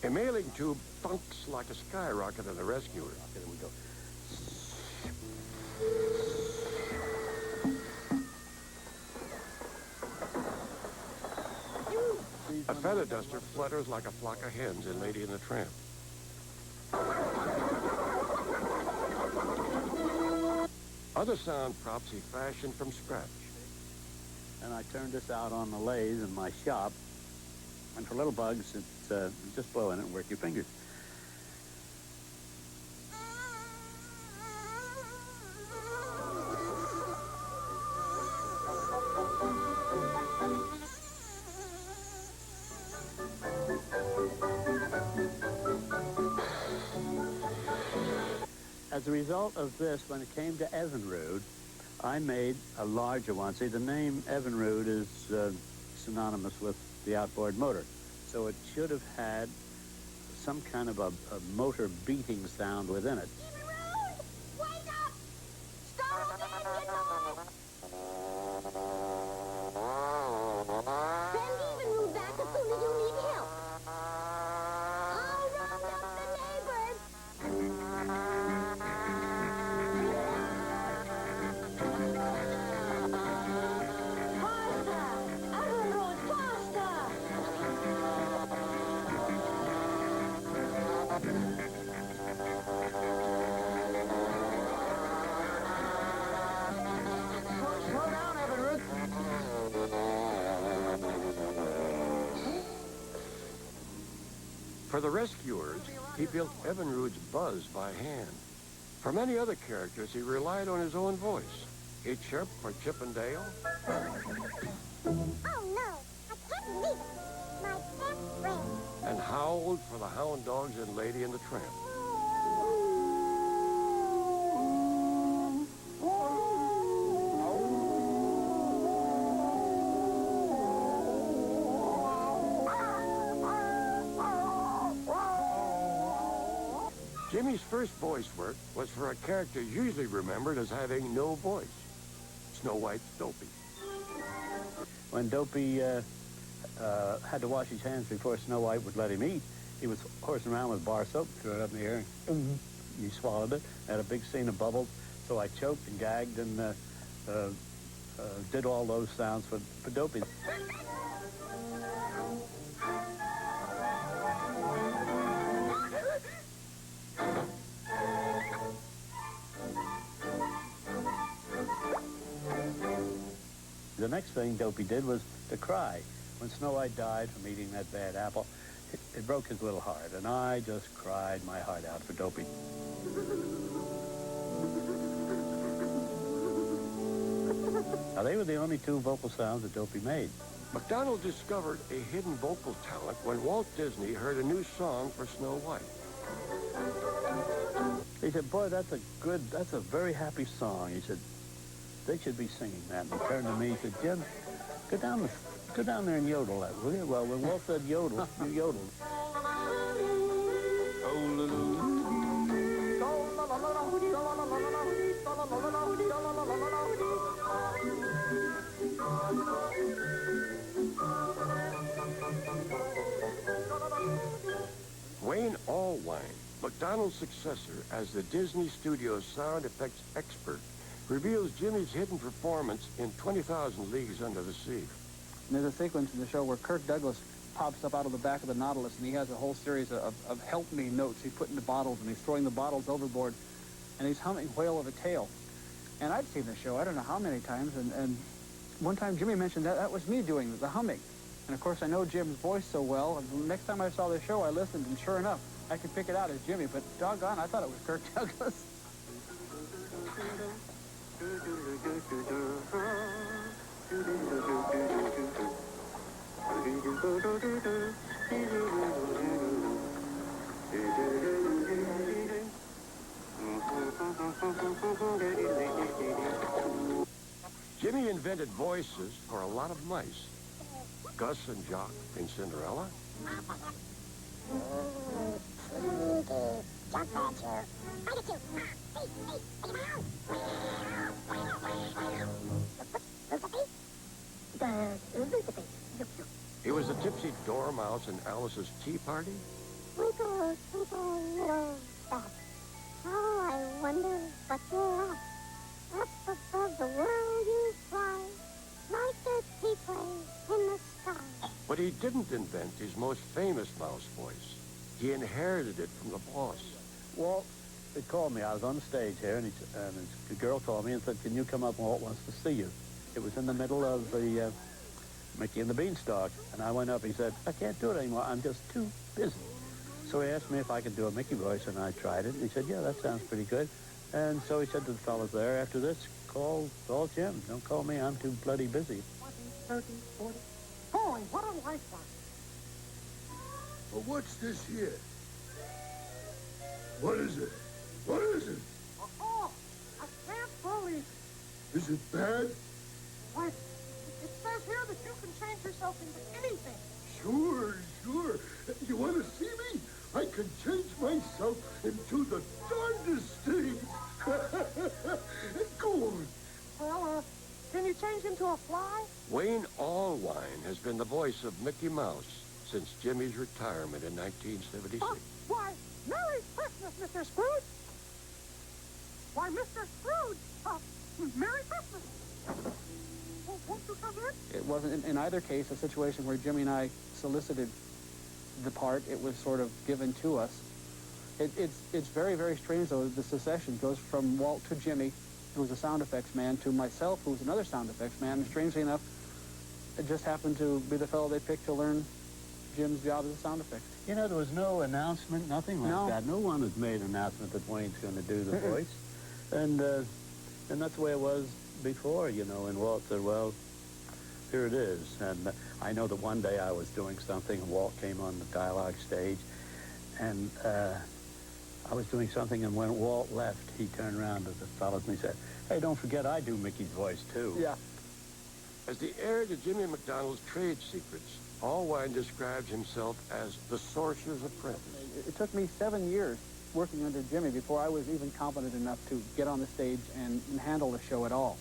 A mailing tube thunks like a skyrocket in the rescuer. There we go. A feather duster flutters like a flock of hens in Lady and the Tramp. Other sound props he fashioned from scratch. And I turned this out on the lathe in my shop. And for little bugs, it's just blow in it and work your fingers. As a result of this, when it came to Evinrude, I made a larger one. See, the name Evinrude is synonymous with the outboard motor. So it should have had some kind of a motor beating sound within it. Evinrude! Wake up! Start the engine roll! Send Evinrude back as soon as you need help. I'll round up the neighbors. Faster! Evinrude, faster! Slow down, Evinrude. For the rescuers, he built Evinrude's buzz by hand. For many other characters, he relied on his own voice. He chirped for Chip and Dale, Oh no, I can't believe it. My best friend. and howled for the hound dogs in Lady and the Tramp. Jimmy's first voice work was for a character usually remembered as having no voice, Snow White's Dopey. When Dopey had to wash his hands before Snow White would let him eat, he was horsing around with bar soap, threw it up in the air, and he swallowed it. Had a big scene of bubbles, so I choked and gagged and did all those sounds for Dopey. The next thing Dopey did was to cry. When Snow White died from eating that bad apple, it broke his little heart, and I just cried my heart out for Dopey. Now, they were the only two vocal sounds that Dopey made. McDonald discovered a hidden vocal talent when Walt Disney heard a new song for Snow White. He said, boy, that's a very happy song. He said, they should be singing that. And he turned to me, he said, Jim, go down there and yodel that, will you? Well, when Walt said yodel, you yodeled. Wayne Allwine, McDonald's successor as the Disney Studios sound effects expert, reveals Jimmy's hidden performance in 20,000 Leagues Under the Sea. And there's a sequence in the show where Kirk Douglas pops up out of the back of the Nautilus, and he has a whole series of help me notes he's put into bottles, and he's throwing the bottles overboard, and he's humming Whale of a Tale. And I'd seen the show, I don't know how many times, and one time Jimmy mentioned that was me doing the humming. And of course, I know Jim's voice so well, and the next time I saw the show, I listened, and sure enough, I could pick it out as Jimmy, but doggone, I thought it was Kirk Douglas. Jimmy invented voices for a lot of mice. Gus and Jock in Cinderella. He was the tipsy dormouse in Alice's Tea Party. little simple little stuff. Oh, I wonder what you're up. Up above the world you fly, like a seaplane in the sky. But he didn't invent his most famous mouse voice. He inherited it from the boss. Walt, they called me. I was on the stage here, and the girl called me and said, "Can you come up? Walt wants to see you." It was in the middle of the Mickey and the Beanstalk, and I went up. He said, "I can't do it anymore. I'm just too busy." So he asked me if I could do a Mickey voice, and I tried it. And he said, "Yeah, that sounds pretty good." And so he said to the fellas there, "After this, call Jim. Don't call me. I'm too bloody busy." 20, 30, 40. Boy, what a lifetime. Well, what's this here? What is it? What is it? Oh, I can't believe it. Is it bad? Why, it says here that you can change yourself into anything. Sure. You want to see me? I can change myself into the darndest things. Go on. Well, can you change into a fly? Wayne Allwine has been the voice of Mickey Mouse since Jimmy's retirement in 1976. Why, Merry Christmas, Mr. Scrooge. Why, Mr. Scrooge, Merry Christmas. Well, won't you come in? It wasn't, in either case, a situation where Jimmy and I solicited the part. It was sort of given to us. It's very, very strange, though. The succession goes from Walt to Jimmy, who was a sound effects man, to myself, who was another sound effects man. And strangely enough, it just happened to be the fellow they picked to learn Jim's job as a sound effects. You know, there was no announcement, nothing like that. No one has made an announcement that Wayne's going to do the voice. And that's the way it was before, you know. And Walt said, "Well, here it is." And I know that one day I was doing something, and Walt came on the dialogue stage, and I was doing something, and when Walt left, he turned around to the fellas and he said, "Hey, don't forget I do Mickey's voice, too." Yeah. As the heir to Jimmy McDonald's trade secrets, Allwine describes himself as the sorcerer's apprentice. It took me 7 years working under Jimmy before I was even competent enough to get on the stage and handle the show at all.